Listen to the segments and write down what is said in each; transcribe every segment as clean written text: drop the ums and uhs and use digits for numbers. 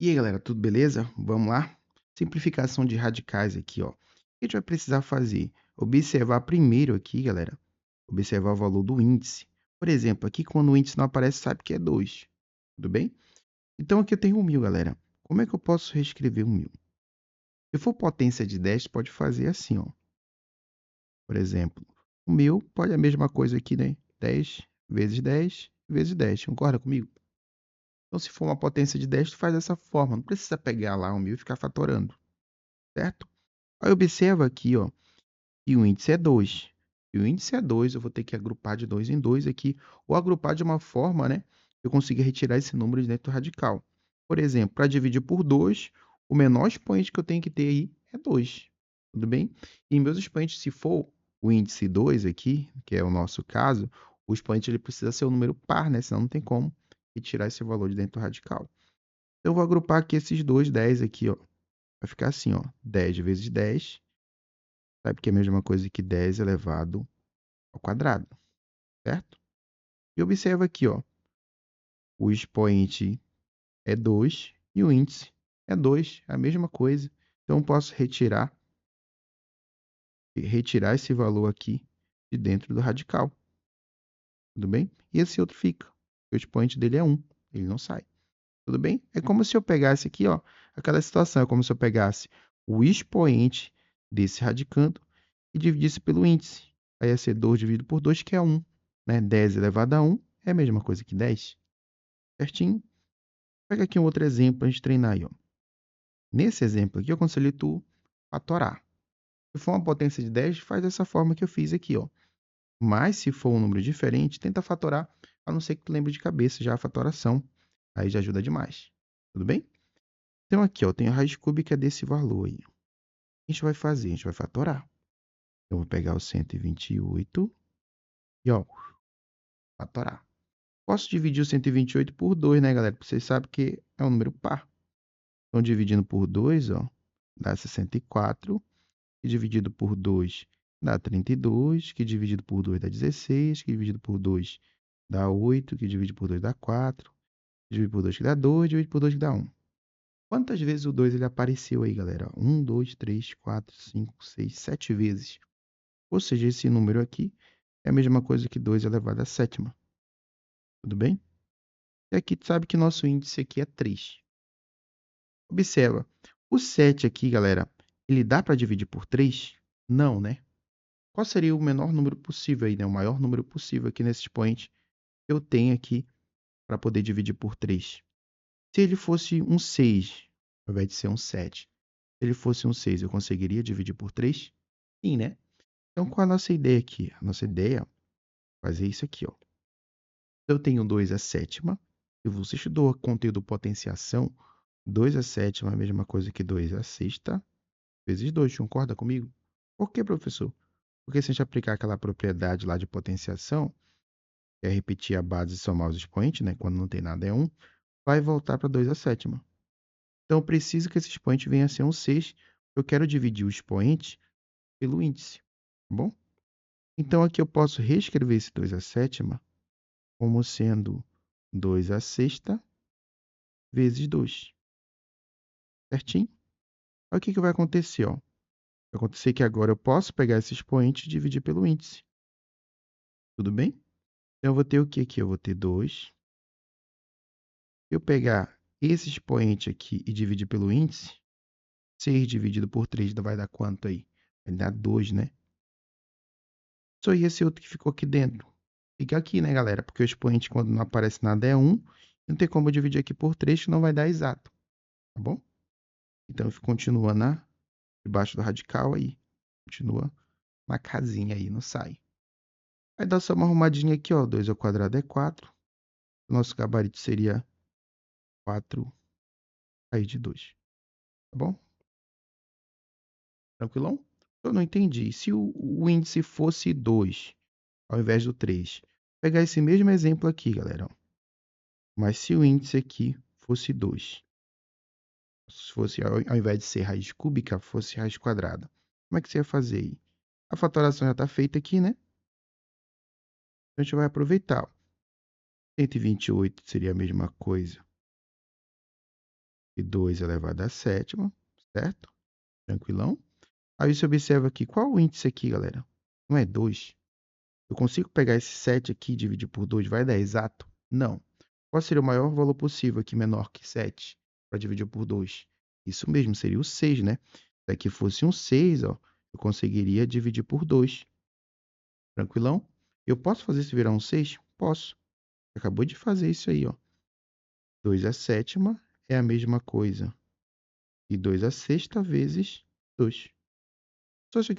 E aí, galera, tudo beleza? Vamos lá? Simplificação de radicais aqui, ó. O que a gente vai precisar fazer? Observar primeiro aqui, galera. Observar o valor do índice. Por exemplo, aqui quando o índice não aparece, sabe que é 2. Tudo bem? Então aqui eu tenho 1.000, galera. Como é que eu posso reescrever 1.000? Se for potência de 10, pode fazer assim, ó. Por exemplo, o 1.000 pode a mesma coisa aqui, né? 10 vezes 10 vezes 10. Concorda comigo? Então, se for uma potência de 10, tu faz dessa forma. Não precisa pegar lá 1.000 e ficar fatorando, certo? Aí observa aqui, ó, que o índice é 2. E o índice é 2, eu vou ter que agrupar de 2 em 2 aqui, ou agrupar de uma forma, né, que eu consiga retirar esse número de dentro do radical. Por exemplo, para dividir por 2, o menor expoente que eu tenho que ter aí é 2. Tudo bem? E em meus expoentes, se for o índice 2 aqui, que é o nosso caso, o expoente ele precisa ser um número par, né? Senão não tem como retirar esse valor de dentro do radical. Então, eu vou agrupar aqui esses dois 10 aqui, ó. Vai ficar assim, ó, 10 vezes 10, sabe que é a mesma coisa que 10 elevado ao quadrado, certo? E observa aqui, ó, o expoente é 2 e o índice é 2, a mesma coisa. Então, eu posso retirar esse valor aqui de dentro do radical, tudo bem? E esse outro fica, o expoente dele é 1, ele não sai, tudo bem? É como se eu pegasse aqui, ó, aquela situação, é como se eu pegasse o expoente desse radicando e dividisse pelo índice. Aí ia ser 2 dividido por 2, que é 1. Né? 10 elevado a 1 é a mesma coisa que 10. Certinho? Pega aqui um outro exemplo para a gente treinar aí. Ó. Nesse exemplo aqui, eu aconselho tu fatorar. Se for uma potência de 10, faz dessa forma que eu fiz aqui. Ó. Mas se for um número diferente, tenta fatorar, a não ser que tu lembre de cabeça já a fatoração. Aí já ajuda demais. Tudo bem? Então aqui, ó, tem a raiz cúbica desse valor aí. O que a gente vai fazer? A gente vai fatorar. Eu vou pegar o 128 e, ó, fatorar. Posso dividir o 128 por 2, né, galera? Porque vocês sabem que é um número par. Então, dividindo por 2, ó, dá 64. Que dividido por 2 dá 32. Que dividido por 2 dá 16. Que dividido por 2 dá 8. Que dividido por 2 dá 4. Que dividido por 2 que dá 2. Dividido por 2 que dá 1. Quantas vezes o 2 ele apareceu aí, galera? 1, 2, 3, 4, 5, 6, 7 vezes. Ou seja, esse número aqui é a mesma coisa que 2 elevado à sétima. Tudo bem? E aqui tu sabe que nosso índice aqui é 3. Observa, o 7 aqui, galera, ele dá para dividir por 3? Não, né? Qual seria o menor número possível aí, né? O maior número possível aqui nesse expoente que eu tenho aqui para poder dividir por 3? Se ele fosse um 6, ao invés de ser um 7, se ele fosse um 6, eu conseguiria dividir por 3? Sim, né? Então, qual a nossa ideia aqui? A nossa ideia é fazer isso aqui, ó. Eu tenho 2 à sétima, e você estudou o conteúdo potenciação, 2 à sétima é a mesma coisa que 2 à sexta, vezes 2, concorda comigo? Por que, professor? Porque se a gente aplicar aquela propriedade lá de potenciação, que é repetir a base e somar os expoentes, né? Quando não tem nada é 1, vai voltar para 2 à sétima. Então, eu preciso que esse expoente venha a ser um 6. Eu quero dividir o expoente pelo índice, tá bom? Então, aqui eu posso reescrever esse 2 à sétima como sendo 2 à sexta vezes 2, certinho? Olha o que vai acontecer, ó. Vai acontecer que agora eu posso pegar esse expoente e dividir pelo índice. Tudo bem? Então, eu vou ter o que aqui? Eu vou ter 2. Se eu pegar esse expoente aqui e dividir pelo índice, 6 dividido por 3 vai dar quanto aí? Vai dar 2, né? Só esse outro que ficou aqui dentro. Fica aqui, né, galera? Porque o expoente, quando não aparece nada, é 1. Não tem como eu dividir aqui por 3, que não vai dar exato. Tá bom? Então, continua debaixo do radical aí. Continua na casinha aí, não sai. Vai dar só uma arrumadinha aqui, ó. 2 ao quadrado é 4. O nosso gabarito seria 4 raiz de 2. Tá bom? Tranquilão? Eu não entendi. Se o índice fosse 2, ao invés do 3, vou pegar esse mesmo exemplo aqui, galera. Ó. Mas se o índice aqui fosse 2, se fosse, ao invés de ser raiz cúbica, fosse raiz quadrada, como é que você ia fazer aí? A fatoração já está feita aqui, né? Então, a gente vai aproveitar. Ó. 128 seria a mesma coisa e 2 elevado à sétima, certo? Tranquilão? Aí você observa aqui, qual o índice aqui, galera? Não é 2. Eu consigo pegar esse 7 aqui e dividir por 2, vai dar exato? Não. Qual seria o maior valor possível aqui menor que 7 para dividir por 2? Isso mesmo, seria o 6, né? Se aqui fosse um 6, ó, eu conseguiria dividir por 2. Tranquilão? Eu posso fazer isso virar um 6? Posso. Acabou de fazer isso aí, ó. 2 à sétima é a mesma coisa. E 2 à sexta vezes 2. Só se eu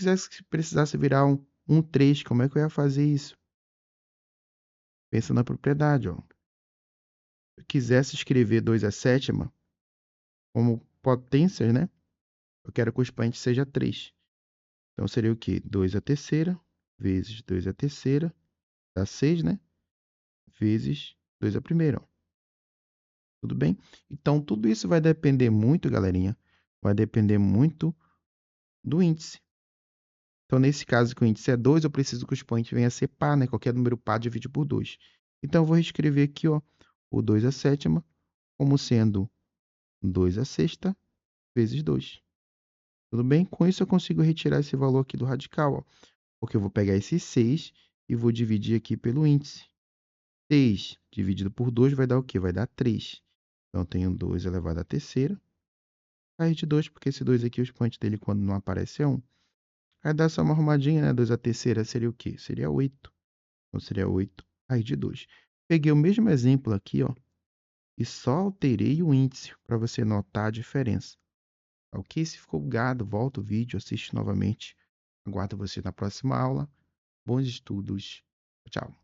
precisasse virar um 3, como é que eu ia fazer isso? Pensa na propriedade, ó. Se eu quisesse escrever 2 à sétima como potências, né? Eu quero que o expoente seja 3. Então, seria o quê? 2 à terceira vezes 2 à terceira dá 6, né? Vezes 2 à primeira, ó. Tudo bem? Então, tudo isso vai depender muito, galerinha, vai depender muito do índice. Então, nesse caso que o índice é 2, eu preciso que o expoente venha a ser par, né? Qualquer número par divide por 2. Então, eu vou reescrever aqui, ó, o 2 à sétima como sendo 2 à sexta vezes 2. Tudo bem? Com isso, eu consigo retirar esse valor aqui do radical, ó, porque eu vou pegar esse 6 e vou dividir aqui pelo índice. 6 dividido por 2 vai dar o quê? Vai dar 3. Então, eu tenho 2 elevado à terceira. Raiz de 2, porque esse 2 aqui, o expoente dele, quando não aparece, é 1. Aí dá só uma arrumadinha, né? 2 à terceira seria o quê? Seria 8. Então, seria 8 raiz de 2. Peguei o mesmo exemplo aqui, ó, e só alterei o índice para você notar a diferença. Ok? Se ficou bugado, volta o vídeo, assiste novamente. Aguardo você na próxima aula. Bons estudos. Tchau.